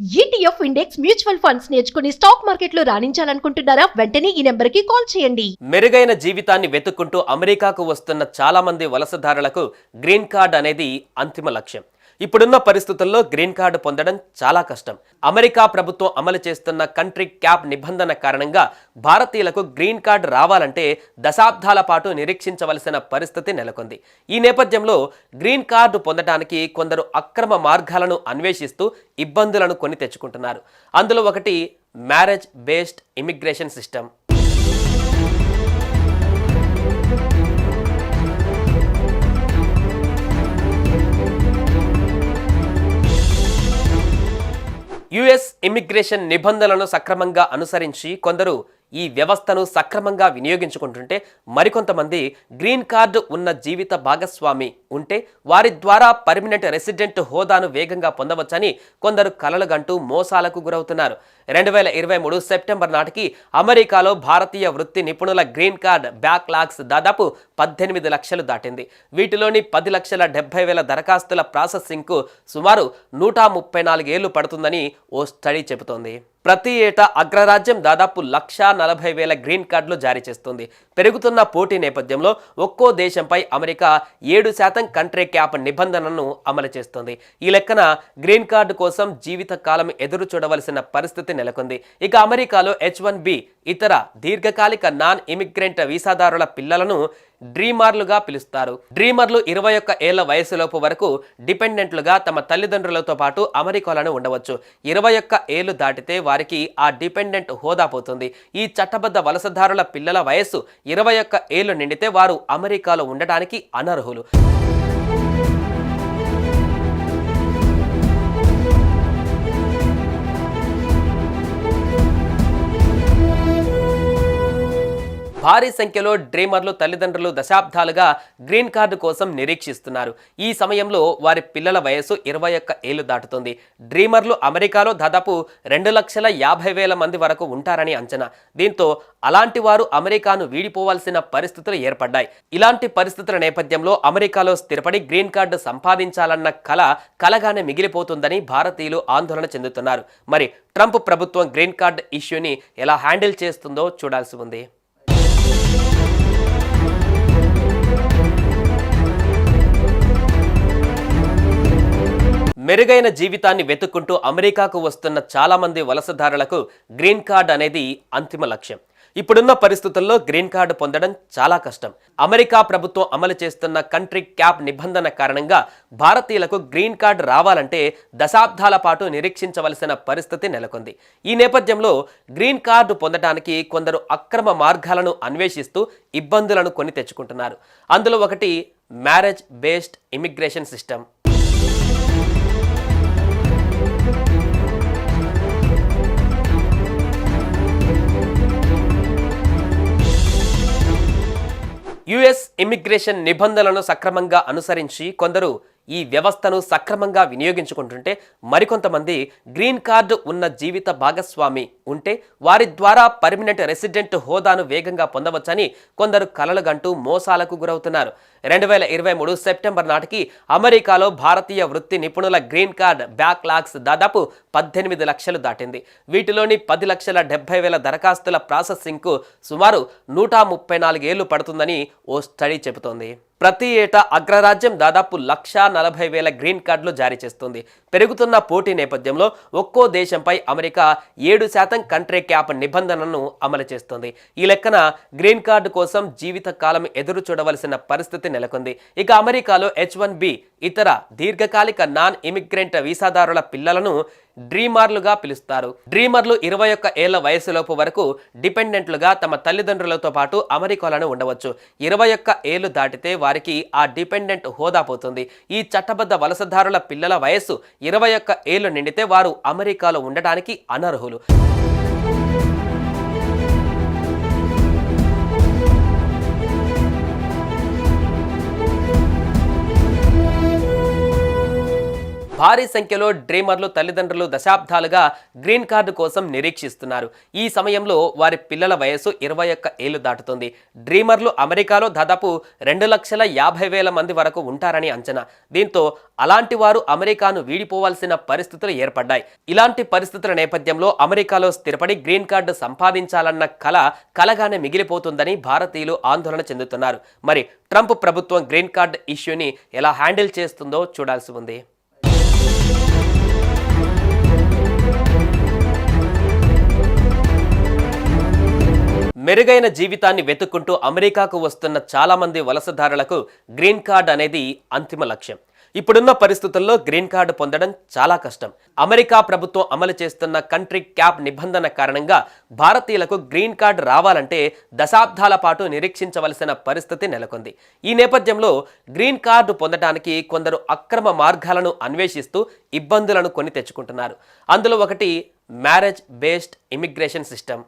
ETF index mutual funds నేర్చుకుని stock మార్కెట్లో రాణించాలనుకుంటున్నారా? వెంటనే ఈ నెంబర్కి కాల్ చేయండి. మెరుగైన జీవితాన్ని వెతుక్కుంటూ అమెరికాకు వస్తున్న చాలా మంది వలసదారులకు గ్రీన్ కార్డ్ అనేది అంతిమ లక్ష్యం. ఇప్పుడున్న పరిస్థితుల్లో గ్రీన్ కార్డు పొందడం చాలా కష్టం. అమెరికా ప్రభుత్వం అమలు చేస్తున్న కంట్రీ క్యాప్ నిబంధన కారణంగా భారతీయులకు గ్రీన్ కార్డు రావాలంటే దశాబ్దాల పాటు నిరీక్షించవలసిన పరిస్థితి నెలకొంది. ఈ నేపథ్యంలో గ్రీన్ కార్డు పొందడానికి కొందరు అక్రమ మార్గాలను అన్వేషిస్తూ ఇబ్బందులను కొని తెచ్చుకుంటున్నారు. అందులో ఒకటి marriage based immigration system. US immigration నిబంధనలను సక్రమంగా అనుసరించి కొందరు ఈ వ్యవస్థను సక్రమంగా వినియోగించుకుంటుంటే మరికొంతమంది గ్రీన్ కార్డు ఉన్న జీవిత భాగస్వామి ఉంటే వారి ద్వారా పర్మనెంట్ రెసిడెంట్ హోదాను వేగంగా పొందవచ్చని కొందరు కలలుగంటూ మోసాలకు గురవుతున్నారు. 2023 సెప్టెంబర్ నాటికి అమెరికాలో భారతీయ వృత్తి నిపుణుల గ్రీన్ కార్డ్ బ్యాక్లాగ్స్ దాదాపు 18 లక్షలు దాటింది. వీటిలోని 10,70,000 దరఖాస్తుల ప్రాసెసింగ్కు సుమారు 134 ఏళ్లు పడుతుందని ఓ స్టడీ చెబుతోంది. ప్రతి ఏటా అగ్రరాజ్యం దాదాపు 140,000 గ్రీన్ కార్డులు జారీ చేస్తుంది. పెరుగుతున్న పోటీ నేపథ్యంలో ఒక్కో దేశంపై అమెరికా 7% కంట్రీ క్యాప్ నిబంధనను అమలు చేస్తుంది. ఈ లెక్కన గ్రీన్ కార్డు కోసం జీవిత కాలం ఎదురు చూడవలసిన పరిస్థితి నెలకొంది. ఇక అమెరికాలో H1B ఇతర దీర్ఘకాలిక నాన్ ఇమిగ్రెంట్ వీసాదారుల పిల్లలను డ్రీమర్లుగా పిలుస్తారు. డ్రీమర్లు 21 ఏళ్ల వయసులోపు వరకు డిపెండెంట్లుగా తమ తల్లిదండ్రులతో పాటు అమెరికాలోనే ఉండవచ్చు. 21 ఏళ్లు దాటితే వారికి ఆ డిపెండెంట్ హోదా పోతుంది. ఈ చట్టబద్ధ వలసదారుల పిల్లల వయస్సు 21 ఏళ్లు నిండితే వారు అమెరికాలో ఉండటానికి అనర్హులు. భారీ సంఖ్యలో డ్రీమర్లు తల్లిదండ్రులు దశాబ్దాలుగా గ్రీన్ కార్డు కోసం నిరీక్షిస్తున్నారు. ఈ సమయంలో వారి పిల్లల వయసు 21 ఏళ్లు దాటుతుంది. డ్రీమర్లు అమెరికాలో దాదాపు 2,50,000 మంది వరకు ఉంటారని అంచనా. దీంతో అలాంటి వారు అమెరికాను వీడిపోవాల్సిన పరిస్థితులు ఏర్పడ్డాయి. ఇలాంటి పరిస్థితుల నేపథ్యంలో అమెరికాలో స్థిరపడి గ్రీన్ కార్డు సంపాదించాలన్న కలగానే మిగిలిపోతుందని భారతీయులు ఆందోళన చెందుతున్నారు. మరి ట్రంప్ ప్రభుత్వం గ్రీన్ కార్డు ఇష్యూని ఎలా హ్యాండిల్ చేస్తుందో చూడాల్సి ఉంది. మెరుగైన జీవితాన్ని వెతుక్కుంటూ అమెరికాకు వస్తున్న చాలా మంది వలసదారులకు గ్రీన్ కార్డ్ అనేది అంతిమ లక్ష్యం. ఇప్పుడున్న పరిస్థితుల్లో గ్రీన్ కార్డు పొందడం చాలా కష్టం. అమెరికా ప్రభుత్వం అమలు చేస్తున్న కంట్రీ క్యాప్ నిబంధన కారణంగా భారతీయులకు గ్రీన్ కార్డు రావాలంటే దశాబ్దాల పాటు నిరీక్షించవలసిన పరిస్థితి నెలకొంది. ఈ నేపథ్యంలో గ్రీన్ కార్డు పొందడానికి కొందరు అక్రమ మార్గాలను అన్వేషిస్తూ ఇబ్బందులను కొని తెచ్చుకుంటున్నారు. అందులో ఒకటి marriage based immigration system. US immigration నిబంధనలను సక్రమంగా అనుసరించి కొందరు ఈ వ్యవస్థను సక్రమంగా వినియోగించుకుంటుంటే మరికొంతమంది గ్రీన్ కార్డు ఉన్న జీవిత భాగస్వామి ఉంటే వారి ద్వారా పర్మనెంట్ రెసిడెంట్ హోదాను వేగంగా పొందవచ్చని కొందరు కలలుగంటూ మోసాలకు గురవుతున్నారు. 2023 సెప్టెంబర్ నాటికి అమెరికాలో భారతీయ వృత్తి నిపుణుల గ్రీన్ కార్డ్ బ్యాక్లాగ్స్ దాదాపు 18 లక్షలు దాటింది. వీటిలోని 10,70,000 దరఖాస్తుల ప్రాసెసింగ్కు సుమారు 134 ఏళ్లు పడుతుందని ఓ స్టడీ చెబుతోంది. ప్రతి ఏటా అగ్రరాజ్యం దాదాపు 140,000 గ్రీన్ కార్డులు జారీ చేస్తుంది. పెరుగుతున్న పోటీ నేపథ్యంలో ఒక్కో దేశంపై అమెరికా 7% కంట్రీ క్యాప్ నిబంధనను అమలు చేస్తుంది. ఈ లెక్కన గ్రీన్ కార్డు కోసం జీవిత కాలం ఎదురు చూడవలసిన పరిస్థితి నెలకొంది. ఇక అమెరికాలో H1B ఇతర దీర్ఘకాలిక నాన్ ఇమిగ్రెంట్ వీసాదారుల పిల్లలను డ్రీమర్లుగా పిలుస్తారు. డ్రీమర్లు 21 ఏళ్ల వయసులోపు వరకు డిపెండెంట్లుగా తమ తల్లిదండ్రులతో పాటు అమెరికాలోనే ఉండవచ్చు. 21 ఏళ్లు దాటితే వారికి ఆ డిపెండెంట్ హోదా పోతుంది. ఈ చట్టబద్ధ వలసదారుల పిల్లల వయస్సు 21 ఏళ్లు నిండితే వారు అమెరికాలో ఉండటానికి అనర్హులు. భారీ సంఖ్యలో డ్రీమర్లు తల్లిదండ్రులు దశాబ్దాలుగా గ్రీన్ కార్డు కోసం నిరీక్షిస్తున్నారు. ఈ సమయంలో వారి పిల్లల వయసు 21 ఏళ్లు దాటుతుంది. డ్రీమర్లు అమెరికాలో దాదాపు 2,50,000 మంది వరకు ఉంటారని అంచనా. దీంతో అలాంటి వారు అమెరికాను వీడిపోవాల్సిన పరిస్థితులు ఏర్పడ్డాయి. ఇలాంటి పరిస్థితుల నేపథ్యంలో అమెరికాలో స్థిరపడి గ్రీన్ కార్డు సంపాదించాలన్న కలగానే మిగిలిపోతుందని భారతీయులు ఆందోళన చెందుతున్నారు. మరి ట్రంప్ ప్రభుత్వం గ్రీన్ కార్డు ఇష్యూని ఎలా హ్యాండిల్ చేస్తుందో చూడాల్సి ఉంది. మెరుగైన జీవితాన్ని వెతుక్కుంటూ అమెరికాకు వస్తున్న చాలా మంది వలసదారులకు గ్రీన్ కార్డ్ అనేది అంతిమ లక్ష్యం. ఇప్పుడున్న పరిస్థితుల్లో గ్రీన్ కార్డు పొందడం చాలా కష్టం. అమెరికా ప్రభుత్వం అమలు చేస్తున్న కంట్రీ క్యాప్ నిబంధన కారణంగా భారతీయులకు గ్రీన్ కార్డు రావాలంటే దశాబ్దాల పాటు నిరీక్షించవలసిన పరిస్థితి నెలకొంది. ఈ నేపథ్యంలో గ్రీన్ కార్డు పొందడానికి కొందరు అక్రమ మార్గాలను అన్వేషిస్తూ ఇబ్బందులను కొని తెచ్చుకుంటున్నారు. అందులో ఒకటి marriage based immigration system.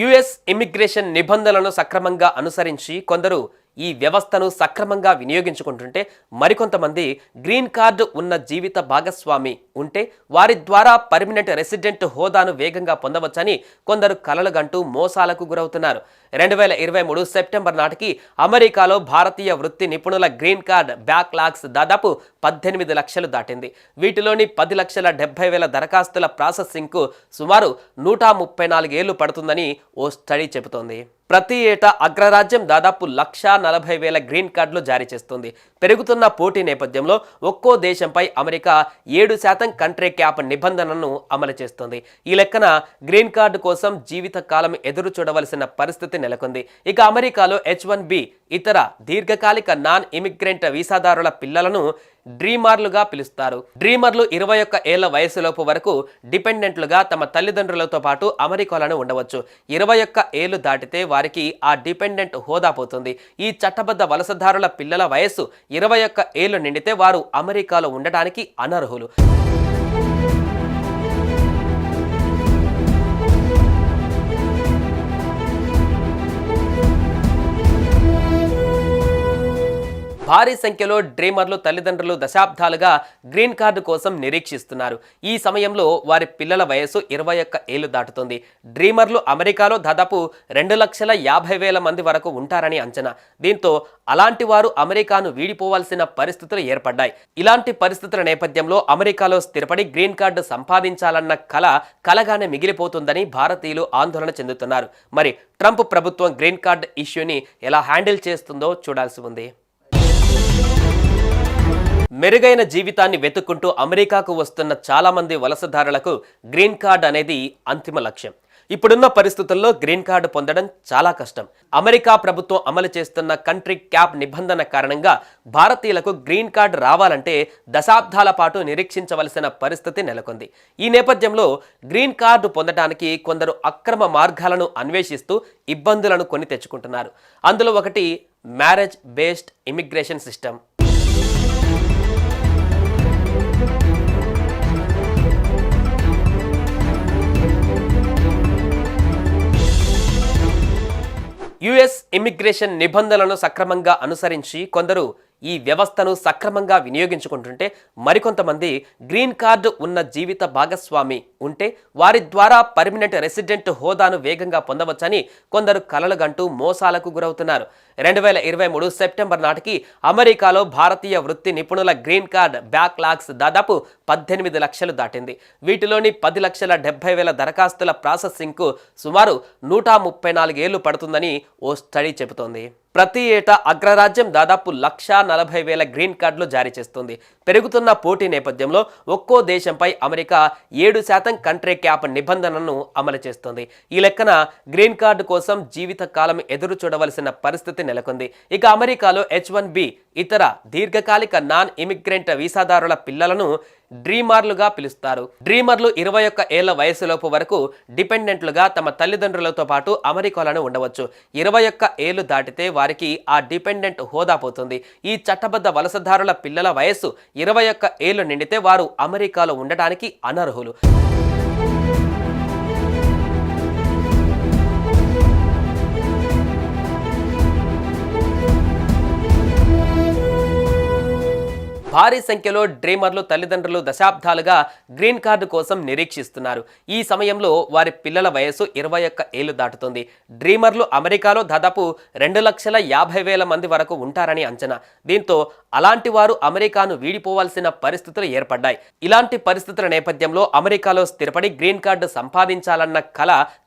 US immigration నిబంధనలను సక్రమంగా అనుసరించి కొందరు ఈ వ్యవస్థను సక్రమంగా వినియోగించుకుంటుంటే మరికొంతమంది గ్రీన్ కార్డు ఉన్న జీవిత భాగస్వామి ఉంటే వారి ద్వారా పర్మనెంట్ రెసిడెంట్ హోదాను వేగంగా పొందవచ్చని కొందరు కలలుగంటూ మోసాలకు గురవుతున్నారు. 2023 సెప్టెంబర్ నాటికి అమెరికాలో భారతీయ వృత్తి నిపుణుల గ్రీన్ కార్డ్ బ్యాక్లాగ్స్ దాదాపు 18 లక్షలు దాటింది. వీటిలోని 10,70,000 దరఖాస్తుల ప్రాసెసింగ్కు సుమారు 134 ఏళ్లు పడుతుందని ఓ స్టడీ చెబుతోంది. ప్రతి ఏటా అగ్రరాజ్యం దాదాపు 1,40,000 గ్రీన్ కార్డులు జారీ చేస్తుంది. పెరుగుతున్న పోటీ నేపథ్యంలో ఒక్కో దేశంపై అమెరికా 7% కంట్రీ క్యాప్ నిబంధనను అమలు చేస్తుంది. ఈ లెక్కన గ్రీన్ కార్డు కోసం జీవితకాలం ఎదురు చూడవలసిన పరిస్థితి నెలకొంది. ఇక అమెరికాలో H-1B ఇతర దీర్ఘకాలిక నాన్ ఇమిగ్రెంట్ వీసాదారుల పిల్లలను డ్రీమర్లుగా పిలుస్తారు. డ్రీమర్లు 21 ఏళ్ల వయసులోపు వరకు డిపెండెంట్లుగా తమ తల్లిదండ్రులతో పాటు అమెరికాలోనే ఉండవచ్చు. 21 ఏళ్లు దాటితే వారికి ఆ డిపెండెంట్ హోదా పోతుంది. ఈ చట్టబద్ధ వలసదారుల పిల్లల వయస్సు 21 ఏళ్లు నిండితే వారు అమెరికాలో ఉండడానికి అనర్హులు. భారీ సంఖ్యలో డ్రీమర్లు తల్లిదండ్రులు దశాబ్దాలుగా గ్రీన్ కార్డు కోసం నిరీక్షిస్తున్నారు. ఈ సమయంలో వారి పిల్లల వయసు 21 ఏళ్లు దాటుతుంది. డ్రీమర్లు అమెరికాలో దాదాపు 2,50,000 మంది వరకు ఉంటారని అంచనా. దీంతో అలాంటి వారు అమెరికాను వీడిపోవాల్సిన పరిస్థితులు ఏర్పడ్డాయి. ఇలాంటి పరిస్థితుల నేపథ్యంలో అమెరికాలో స్థిరపడి గ్రీన్ కార్డు సంపాదించాలన్న కలగానే మిగిలిపోతుందని భారతీయులు ఆందోళన చెందుతున్నారు. మరి ట్రంప్ ప్రభుత్వం గ్రీన్ కార్డు ఇష్యూని ఎలా హ్యాండిల్ చేస్తుందో చూడాల్సి ఉంది. మెరుగైన జీవితాన్ని వెతుక్కుంటూ అమెరికాకు వస్తున్న చాలా మంది వలసదారులకు గ్రీన్ కార్డ్ అనేది అంతిమ లక్ష్యం. ఇప్పుడున్న పరిస్థితుల్లో గ్రీన్ కార్డు పొందడం చాలా కష్టం. అమెరికా ప్రభుత్వం అమలు చేస్తున్న కంట్రీ క్యాప్ నిబంధన కారణంగా భారతీయులకు గ్రీన్ కార్డు రావాలంటే దశాబ్దాల పాటు నిరీక్షించవలసిన పరిస్థితి నెలకొంది. ఈ నేపథ్యంలో గ్రీన్ కార్డు పొందడానికి కొందరు అక్రమ మార్గాలను అన్వేషిస్తూ ఇబ్బందులను కొని తెచ్చుకుంటున్నారు. అందులో ఒకటి marriage based immigration system. US immigration నిబంధనలను సక్రమంగా అనుసరించి కొందరు ఈ వ్యవస్థను సక్రమంగా వినియోగించుకుంటుంటే మరికొంతమంది గ్రీన్ కార్డు ఉన్న జీవిత భాగస్వామి ఉంటే వారి ద్వారా పర్మనెంట్ రెసిడెంట్ హోదాను వేగంగా పొందవచ్చని కొందరు కలలుగంటూ మోసాలకు గురవుతున్నారు. 2023 సెప్టెంబర్ నాటికి అమెరికాలో భారతీయ వృత్తి నిపుణుల గ్రీన్ కార్డ్ బ్యాక్లాగ్స్ దాదాపు 18 లక్షలు దాటింది. వీటిలోని 10,70,000 దరఖాస్తుల ప్రాసెసింగ్కు సుమారు 134 ఏళ్లు పడుతుందని ఓ స్టడీ చెబుతోంది. ప్రతి ఏటా అగ్రరాజ్యం దాదాపు 1,40,000 గ్రీన్ కార్డులు జారీ చేస్తుంది. పెరుగుతున్న పోటీ నేపథ్యంలో ఒక్కో దేశంపై అమెరికా 7% కంట్రీ క్యాప్ నిబంధనను అమలు చేస్తుంది. ఈ లెక్కన గ్రీన్ కార్డు కోసం జీవితకాలం ఎదురు చూడవలసిన పరిస్థితి నెలకొంది. ఇక అమెరికాలో H-1B ఇతర దీర్ఘకాలిక నాన్ ఇమిగ్రెంట్ వీసాదారుల పిల్లలను డ్రీమర్లుగా పిలుస్తారు. డ్రీమర్లు 21 ఏళ్ల వయసులోపు వరకు డిపెండెంట్లుగా తమ తల్లిదండ్రులతో పాటు అమెరికాలోనే ఉండవచ్చు. 21 ఏళ్లు దాటితే వారికి ఆ డిపెండెంట్ హోదా పోతుంది. ఈ చట్టబద్ధ వలసదారుల పిల్లల వయస్సు 21 ఏళ్లు నిండితే వారు అమెరికాలో ఉండడానికి అనర్హులు. భారీ సంఖ్యలో డ్రీమర్లు తల్లిదండ్రులు దశాబ్దాలుగా గ్రీన్ కార్డు కోసం నిరీక్షిస్తున్నారు. ఈ సమయంలో వారి పిల్లల వయసు 21 ఏళ్లు దాటుతుంది. డ్రీమర్లు అమెరికాలో దాదాపు 2,50,000 మంది వరకు ఉంటారని అంచనా. దీంతో అలాంటి వారు అమెరికాను వీడిపోవాల్సిన పరిస్థితులు ఏర్పడ్డాయి. ఇలాంటి పరిస్థితుల నేపథ్యంలో అమెరికాలో స్థిరపడి గ్రీన్ కార్డు సంపాదించాలన్న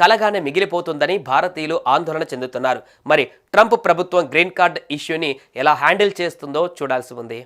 కలగానే మిగిలిపోతుందని భారతీయులు ఆందోళన చెందుతున్నారు. మరి ట్రంప్ ప్రభుత్వం గ్రీన్ కార్డు ఇష్యూని ఎలా హ్యాండిల్ చేస్తుందో చూడాల్సి ఉంది.